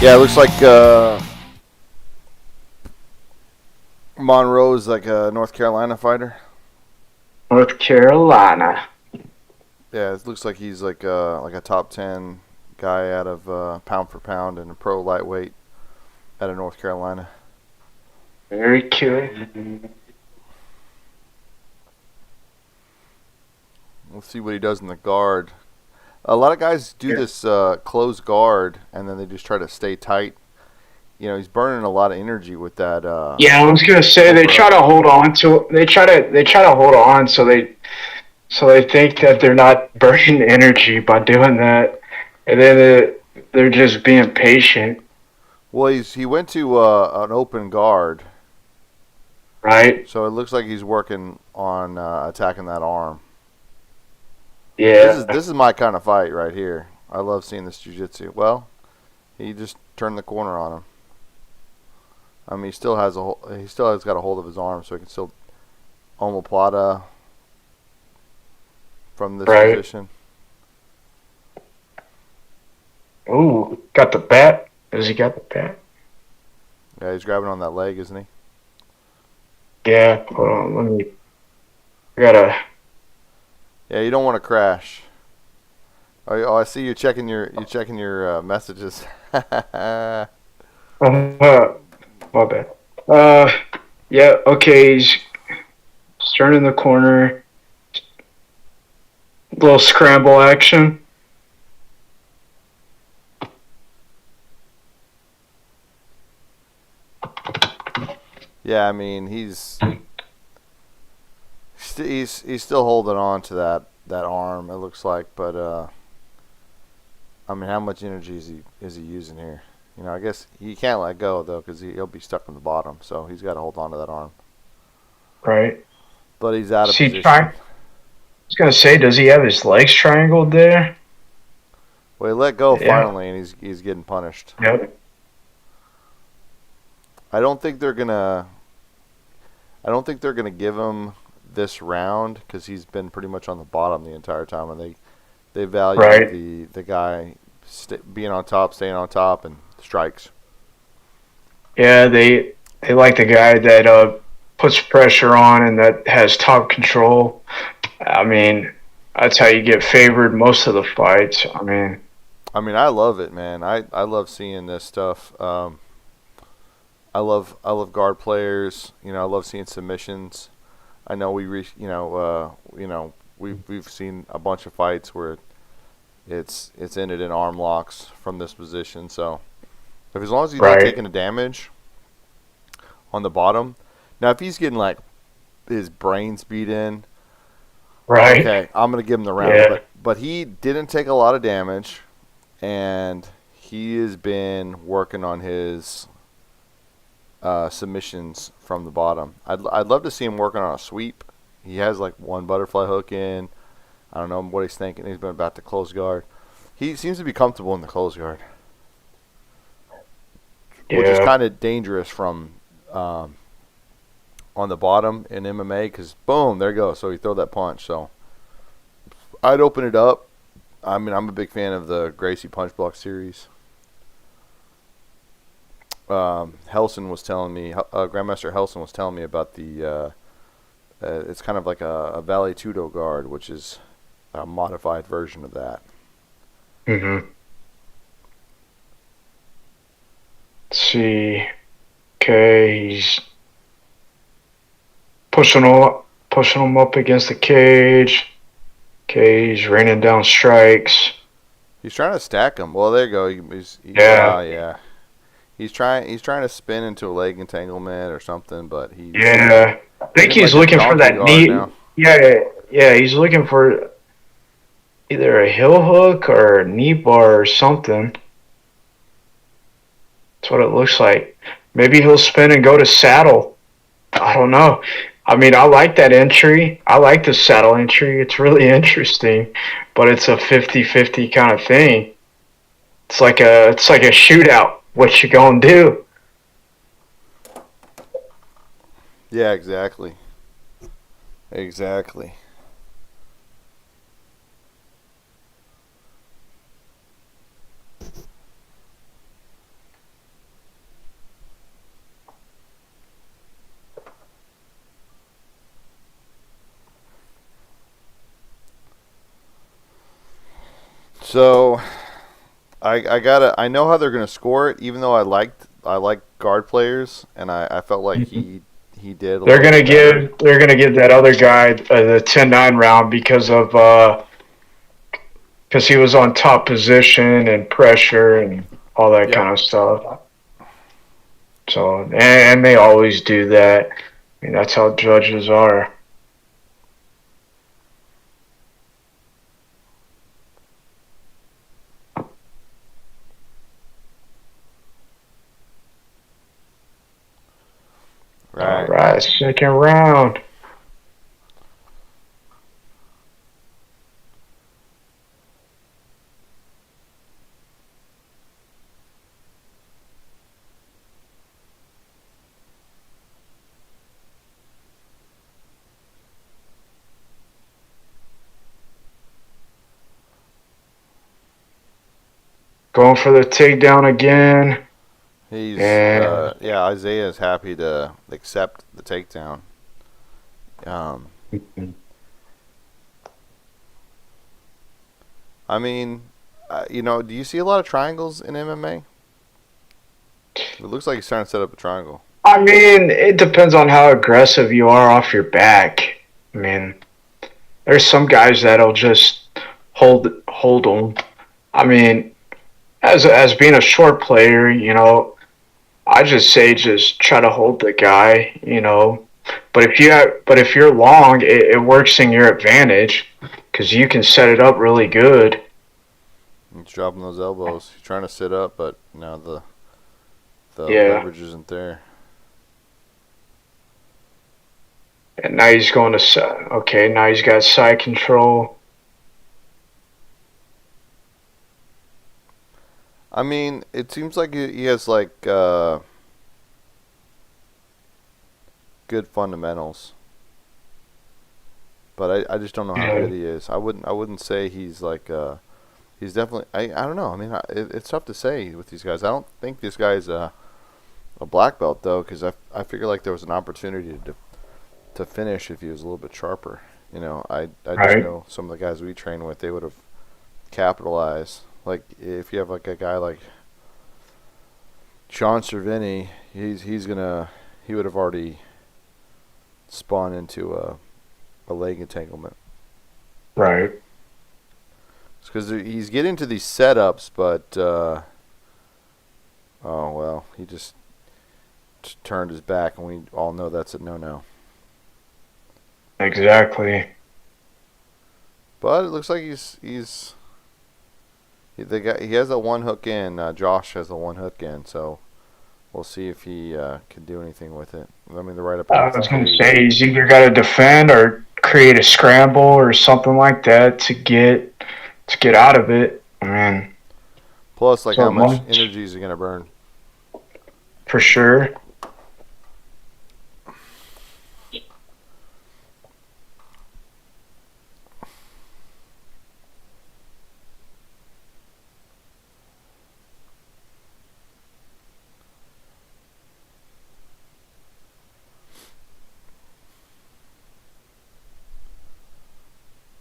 Yeah, it looks like Monroe is like a North Carolina fighter. North Carolina. Yeah, it looks like he's like a top 10 guy out of pound for pound and a pro lightweight out of North Carolina. Very cool. Let's see what he does in the guard. A lot of guys do Yeah. this closed guard and then they just try to stay tight. He's burning a lot of energy with that Yeah, I was gonna say they try over. to hold on to they try to hold on so they think that they're not burning energy by doing that, and then they're just being patient, Well, he went to an open guard, right? so it looks like he's working on attacking that arm. This is Yeah, this is my kind of fight right here. I love seeing this jiu-jitsu. Well, he just turned the corner on him. I mean, he still has got a hold of his arm, so he can still omoplata from this right. position. Ooh, got the bat. Has he got the bat? Yeah, he's grabbing on that leg, isn't he? Yeah. Hold on. Let me. I gotta. Yeah, you don't want to crash. Oh, I see you're checking your messages. My bad. Uh, yeah. Okay. He's turning the corner. Little scramble action. Yeah, I mean he's still holding on to that arm. It looks like, but I mean, how much energy is he using here? I guess he can't let go though because he'll be stuck in the bottom. So he's got to hold on to that arm. Right. But he's out of See, try. position. I was gonna say, does he have his legs triangled there? Well, he let go Yeah. finally, and he's getting punished. Yep. I don't think they're gonna. I don't think they're gonna give him this round because he's been pretty much on the bottom the entire time, and they value Right. the guy being on top, staying on top, and strikes. Yeah. They like the guy that puts pressure on and that has top control. I mean, that's how you get favored most of the fights. I mean, I mean, I love it, man. I love seeing this stuff. I love guard players. I love seeing submissions. I know we've seen a bunch of fights where it's ended in arm locks from this position. So if as long as he's not right. taking a damage on the bottom, now if he's getting like his brains beat in, Right. okay, I'm gonna give him the round. Yeah. But he didn't take a lot of damage, and he has been working on his submissions from the bottom. I'd love to see him working on a sweep. He has like one butterfly hook in. I don't know what he's thinking. He's been about to close guard. He seems to be comfortable in the close guard, which is Yeah. kind of dangerous from um, on the bottom in MMA because boom, there you go. So he throw that punch. So I'd open it up. I mean, I'm a big fan of the Gracie Punch Block series. Helson was telling me, Grandmaster Helson was telling me about it's kind of like a Vale Tudo guard, which is a modified version of that. Mm-hmm. Let's see. Okay, he's pushing him up against the cage. Okay, he's raining down strikes. He's trying to stack him. Well, there you go. Yeah. Yeah. He's trying to spin into a leg entanglement or something, but Yeah. I he's think in he's like a looking for donkey that guard knee. now. Yeah, yeah, he's looking for either a heel hook or a knee bar or something. That's what it looks like. Maybe he'll spin and go to saddle. I don't know. I mean, I like that entry. I like the saddle entry. It's really interesting, but it's a 50-50 kind of thing. It's like a shootout. What you gonna do? Yeah, exactly. Exactly. So I know how they're gonna score it, even though I like guard players, and I felt like he did a little bit better. They're gonna give that other guy the 10-9 round because he was on top position and pressure and all that Yep. kind of stuff. So and they always do that. I mean, that's how judges are. All Right. right, second round. Going for the takedown again. And Yeah, Isaiah is happy to accept the takedown. Um, I mean, do you see a lot of triangles in MMA? It looks like he's trying to set up a triangle. I mean, it depends on how aggressive you are off your back. I mean, there's some guys that'll just hold them. I mean, as being a short player, I just say just try to hold the guy. But if you're long, it works in your advantage because you can set it up really good. He's dropping those elbows. He's trying to sit up, but now the Yeah. leverage isn't there. And now he's going to okay. Now he's got side control. I mean, it seems like he has like good fundamentals, but I just don't know how Yeah. good he is. I wouldn't say he's like he's definitely I don't know. I mean, it's tough to say with these guys. I don't think this guy's a black belt though, because I figure like there was an opportunity to finish if he was a little bit sharper. I just Right. know some of the guys we train with, they would have capitalized. Like if you have like a guy like Sean Cervini, he would have already spun into a leg entanglement. Right. Because he's getting to these setups, but oh well, he just turned his back, and we all know that's a no-no. Exactly. But it looks like he has a one hook in. Josh has a one hook in, so we'll see if he can do anything with it. I mean, they're right up I against was the going to cage. say he's either got to defend or create a scramble or something like that to get out of it. I mean, Plus, like, so how much much energy is he gonna burn? for sure.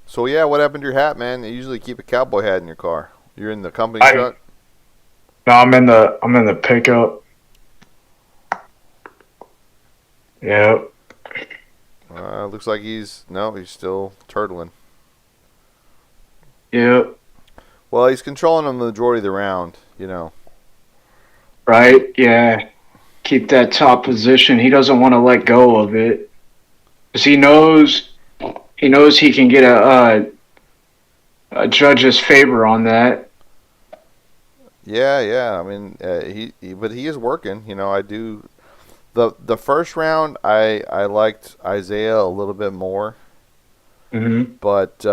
So yeah, what happened to your hat, man? They usually keep a cowboy hat in your car. You're in the company I truck. no, I'm in the pickup. Yep. Looks like he's still turtling. Yep. Well, he's controlling them the majority of the round. Right. Yeah. Keep that top position. He doesn't want to let go of it because he knows he can get a judge's favor on that. Yeah, yeah. I mean, but he is working. I do the first round. I liked Isaiah a little bit more, Mm-hmm. but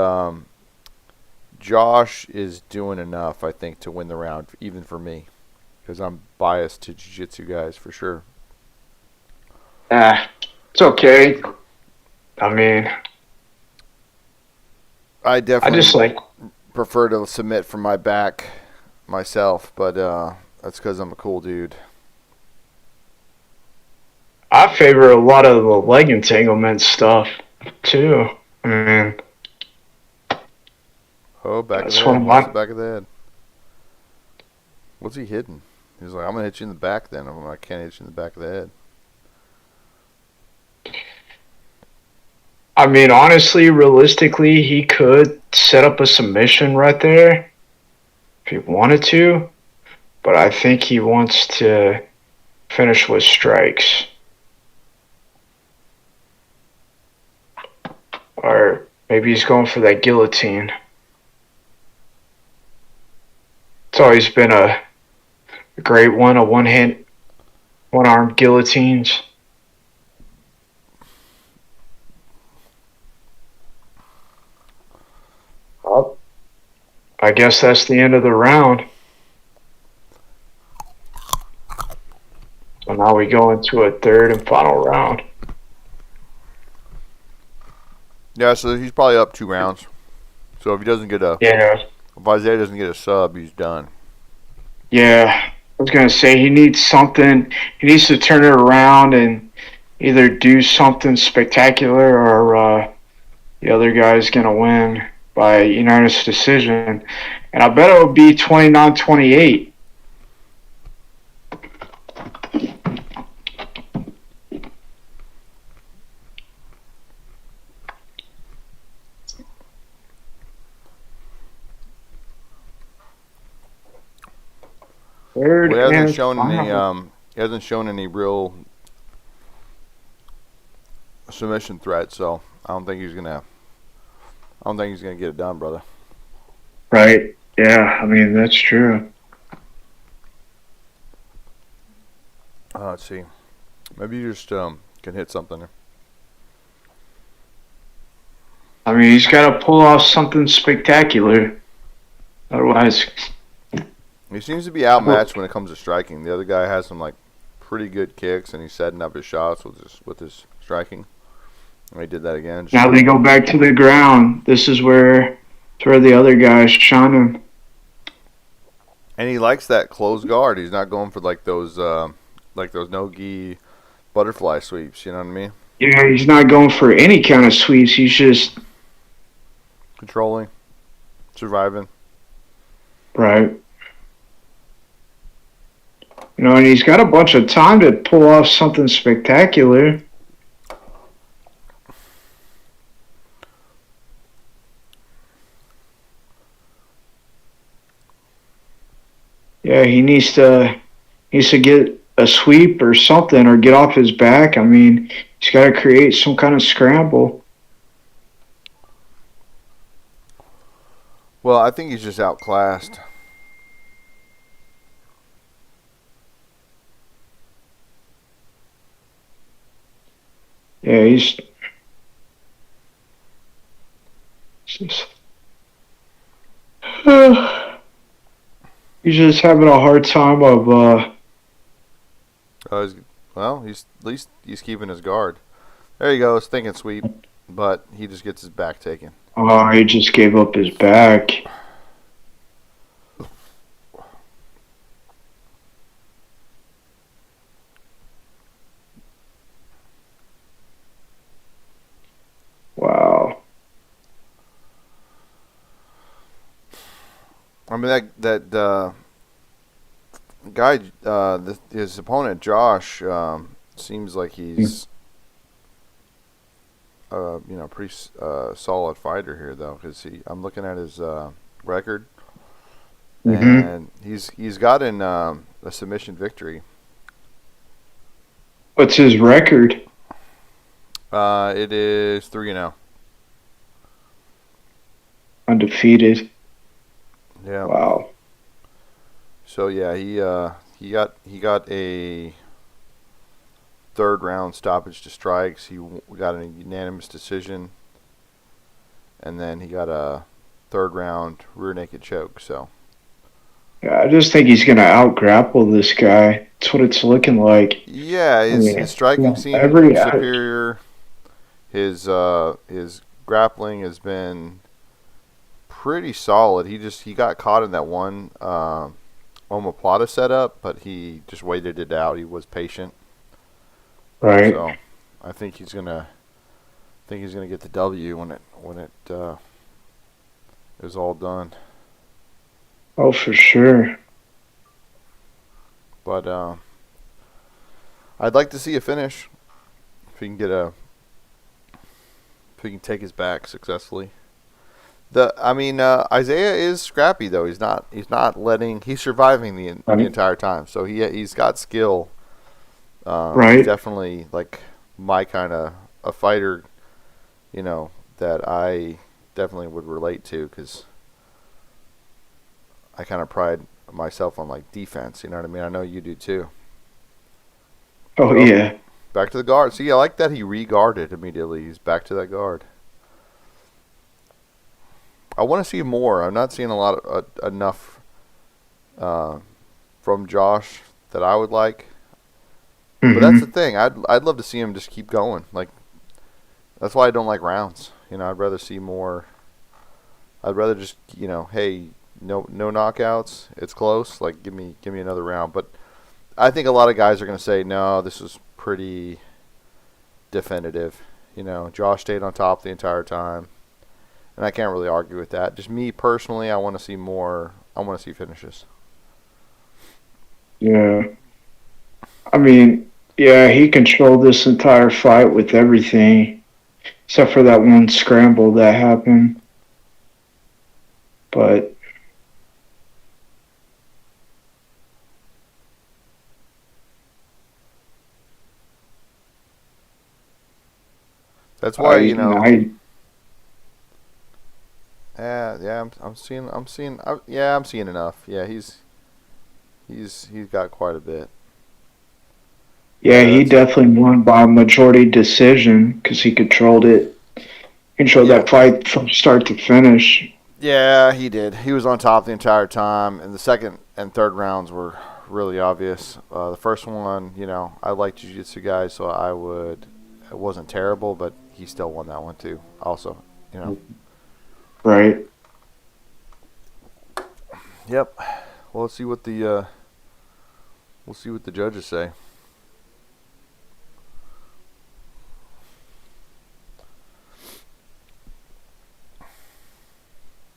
Josh is doing enough, I think, to win the round, even for me, because I'm biased to jiu-jitsu guys for sure. It's okay. I mean, I I just definitely like prefer to submit from my back myself, but that's because I'm a cool dude. I favor a lot of the leg entanglement stuff too. I mean, Oh, back of the That's what head. I'm Missed the like. back of the head. What's he hitting? He's like, I'm gonna hit you in the back. Then I can't hit you in the back of the head. I mean, honestly, realistically, he could set up a submission right there if he wanted to, but I think he wants to finish with strikes. Or maybe he's going for that guillotine. It's always been a great one, a one arm guillotines. Well, I guess that's the end of the round. So now we go into a third and final round. Yeah, so he's probably up 2 rounds. So if he doesn't get a, Yeah, if Isaiah doesn't get a sub, he's done. yeah. I was gonna say he needs something. He needs to turn it around and either do something spectacular or the other guy's gonna win by unanimous decision. And I bet it would be 29-28. Third Well, and final. he hasn't shown any real submission threat. So I don't think he's gonna get it done, brother. Right. Yeah, I mean, that's true. Let's see. Maybe you just can hit something. I mean, he's got to pull off something spectacular. Otherwise, He seems to be outmatched when it comes to striking. The other guy has some like pretty good kicks, and he's setting up his shots with his striking. And he did that again. now they go back to the ground. This is where the other guy's shining. And he likes that closed guard. He's not going for like those no-gi butterfly sweeps. You know what I mean? Yeah, he's not going for any kind of sweeps. He's just Controlling, surviving. right. And he's got a bunch of time to pull off something spectacular. Yeah, he needs to get a sweep or something or get off his back. I mean, he's got to create some kind of scramble. Well, I think he's just outclassed. Yeah, he's just, he's just having a hard time of He's at least he's keeping his guard. There he goes, thinking sweep, but he just gets his back taken. he just gave up his back. Wow. I mean that guy, his opponent Josh, seems like he's pretty solid fighter here though, because I'm looking at his record, Mm-hmm. and he's gotten a submission victory. What's his record? It is 3-0. Undefeated. Yeah. Wow. So yeah, he got a third round stoppage to strikes. He got a unanimous decision, and then he got a third round rear naked choke. So Yeah, I just think he's gonna out grapple this guy. That's what it's looking like. yeah, I his mean, striking seemed every superior. His grappling has been pretty solid. He got caught in that one omoplata setup, but he just waited it out. He was patient. right. So I think he's gonna get the W when it it was all done. Oh, for sure. But I'd like to see a finish if he can get a if he can take his back successfully. Isaiah is scrappy though. He's not letting. He's surviving the Right. entire time. So he's got skill. He's Right. definitely like my kind of a fighter. You know that I definitely would relate to because I kind of pride myself on like defense. You know what I mean? I know you do too. Oh, Oh, yeah. back to the guard. See, I like that he re-guarded immediately. He's back to that guard. I want to see more. I'm not seeing a lot of enough uh, from Josh that I would like. But that's the Hmm. thing. I'd love to see him just keep going. Like that's why I don't like rounds. You know, I'd rather see more. I'd rather just hey, no knockouts. It's close. Like give me another round. But I think a lot of guys are going to say no. This is pretty definitive. You know, Josh stayed on top the entire time, and I can't really argue with that. Just me personally, I want to see more. I want to see finishes. Yeah. I mean, yeah, he controlled this entire fight with everything, except for that one scramble that happened. But That's why I, I, yeah. I'm seeing enough. Yeah, he's got quite a bit. yeah, Yeah, he that's definitely won by majority decision because he controlled it, controlled yeah. that fight from start to finish. Yeah, he did. He was on top the entire time, and the second and third rounds were really obvious. The first one, I like jiu-jitsu guys, so I would. It wasn't terrible, but he still won that one too. Also, you know. Right. Yep. Well, let's see what the we'll see what the judges say.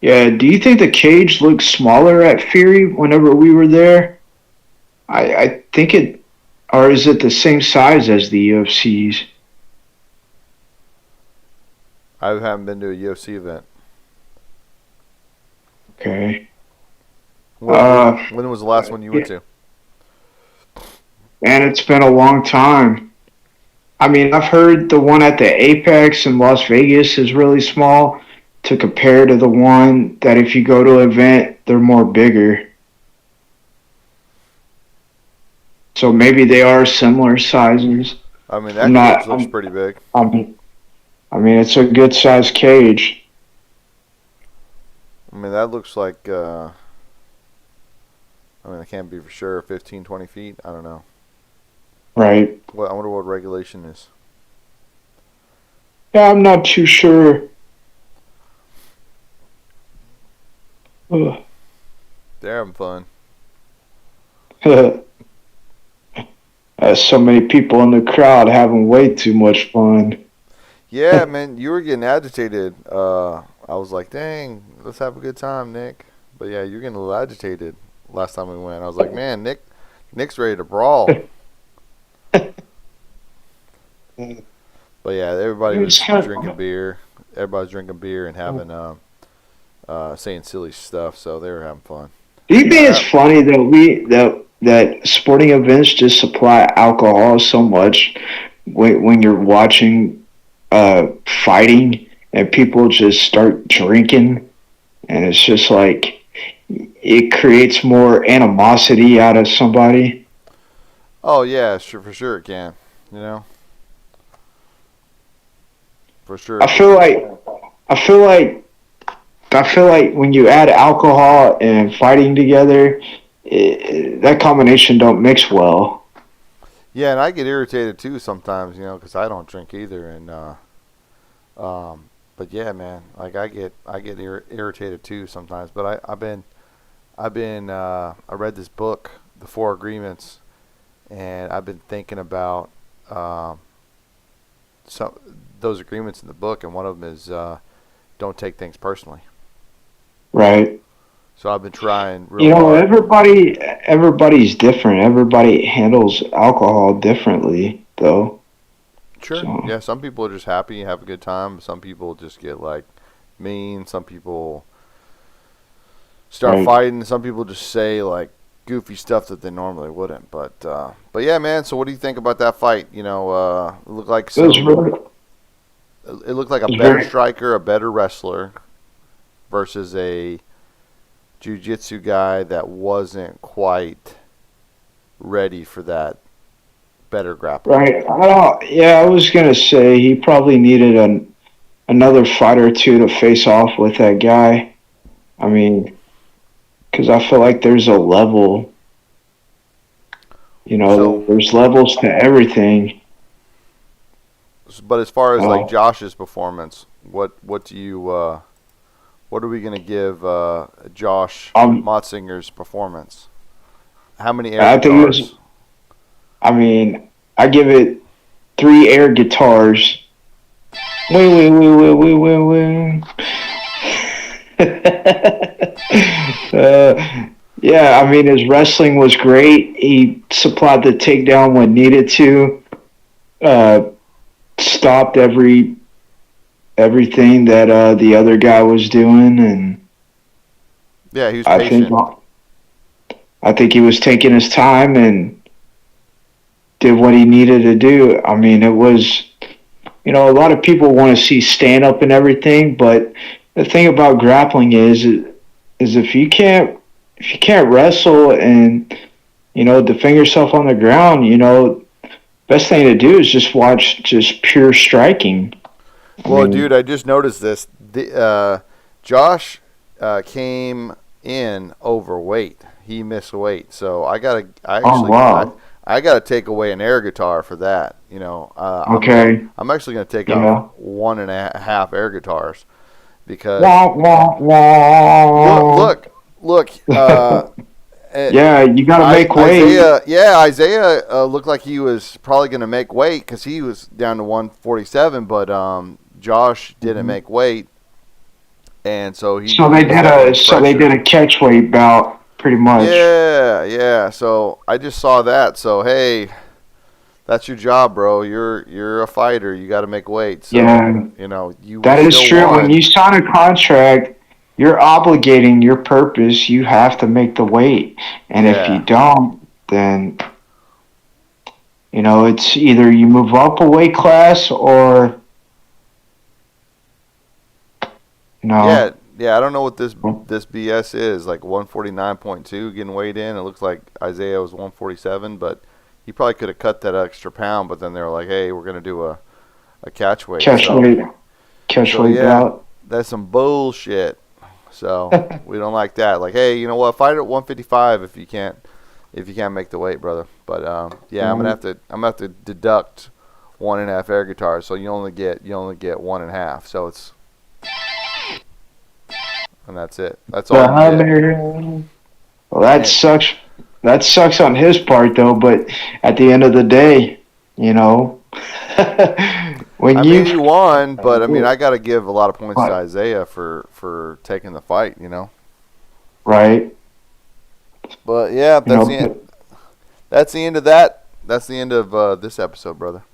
Yeah. Do you think the cage looked smaller at Fury whenever we were there? I think it, or is it the same size as the UFC's? I haven't been to a UFC event. Okay. When when Uh, when was the last one you went yeah, to? and it's been a long time. I mean, I've heard the one at the Apex in Las Vegas is really small to compare to the one that if you go to an event, they're more bigger. So maybe they are similar sizes. I mean, I'm that cage not. looks pretty big. I'm I mean, it's a good sized cage, I mean, that looks like. I mean, I can't be for sure. 15, 20 feet. I don't know. right? I wonder what regulation is. Yeah, I'm not too sure. Ugh. They're having fun. So many people in the crowd having way too much fun. Yeah, man, you were getting agitated. I was like, dang, let's have a good time, Nick. But yeah, you're getting a little agitated last time we went. I was like, man, Nick's ready to brawl. But yeah, everybody It was was kind drinking beer. Everybody's drinking beer and of, having saying silly stuff. So they were having fun. do you think it's Yeah, funny that that sporting events just supply alcohol so much when you're watching fighting and people just start drinking and it's just like it creates more animosity out of somebody. oh yeah, sure for sure it can. You know, for sure I it feel can. like I feel like I feel like when you add alcohol and fighting together, that combination don't mix well. Yeah, and I get irritated too sometimes. Because I don't drink either. And but yeah, man, like I get irritated too sometimes. But I read this book, The Four Agreements, and I've been thinking about um, some those agreements in the book, and one of them is don't take things personally. Right. So I've been trying real You know, hard. everybody's different. Everybody handles alcohol differently, though. Sure. So, Yeah, some people are just happy and have a good time. Some people just get like mean. Some people start right. fighting. Some people just say like goofy stuff that they normally wouldn't. But yeah, man. So what do you think about that fight? It looked like It was some. very, It looked like a it was better very striker, a better wrestler versus a jiu-jitsu guy that wasn't quite ready for that better grappling. right. Yeah, I was gonna say he probably needed another fight or two to face off with that guy. I mean, because I feel like there's a level. You know, So, there's levels to everything. but as far as like Oh, Josh's performance, what do you what are we gonna give Josh um, Motsinger's performance? How many air I think it was. guitars? I mean, I give it three air guitars. Wait, wait, wait, wait, wait, wait, wait. Yeah, I mean, his wrestling was great. He supplied the takedown when needed to. Uh, stopped everything that the other guy was doing, and Yeah, he was I think patient. I think he was taking his time and did what he needed to do. I mean, it was, you know, a lot of people want to see stand up and everything, but the thing about grappling is if you can't wrestle and you know defend yourself on the ground, you know, best thing to do is just watch just pure striking. I Well, dude, mean, I just noticed this. Josh came in overweight. He missed weight, so oh wow, I gotta take away an air guitar for that. okay, I'm actually gonna take off yeah. 1.5 air guitars because Wah, wah, look, wah. look, look. Uh, Yeah, you got to make weight. Isaiah looked like he was probably going to make weight because he was down to 147, but Josh didn't Mhm. make weight, and so So he was definitely they did pressured. a catch weight bout, pretty much. Yeah, yeah. So I just saw that. So hey, that's your job, bro. You're a fighter. You got to make weight. So Yeah, you that is still true. When won. you sign a contract, you're obligating your purpose. You have to make the weight, and if you Yeah, don't, then you know it's either you move up a weight class or you yeah, know. yeah. I don't know what this BS is. Like 149.2 getting weighed in. It looks like Isaiah was 147, but he probably could have cut that extra pound. But then they were like, hey, we're gonna do a catch weight. Catch weight, catch So weight yeah, bout. that's some bullshit. So we don't like that. Like, hey, you know what? Fight at 155 if you can't make the weight, brother. But yeah, I'm gonna have to deduct 1.5 air guitars. So you only get 1.5. So it's and that's it. That's all you get. Well, that And sucks. That sucks on his part, though. But at the end of the day, you know, when I mean, you he won, but I mean, I got to give a lot of points to what Isaiah for taking the fight. right, But yeah, you know, but that's the end of that. That's the end of this episode, brother.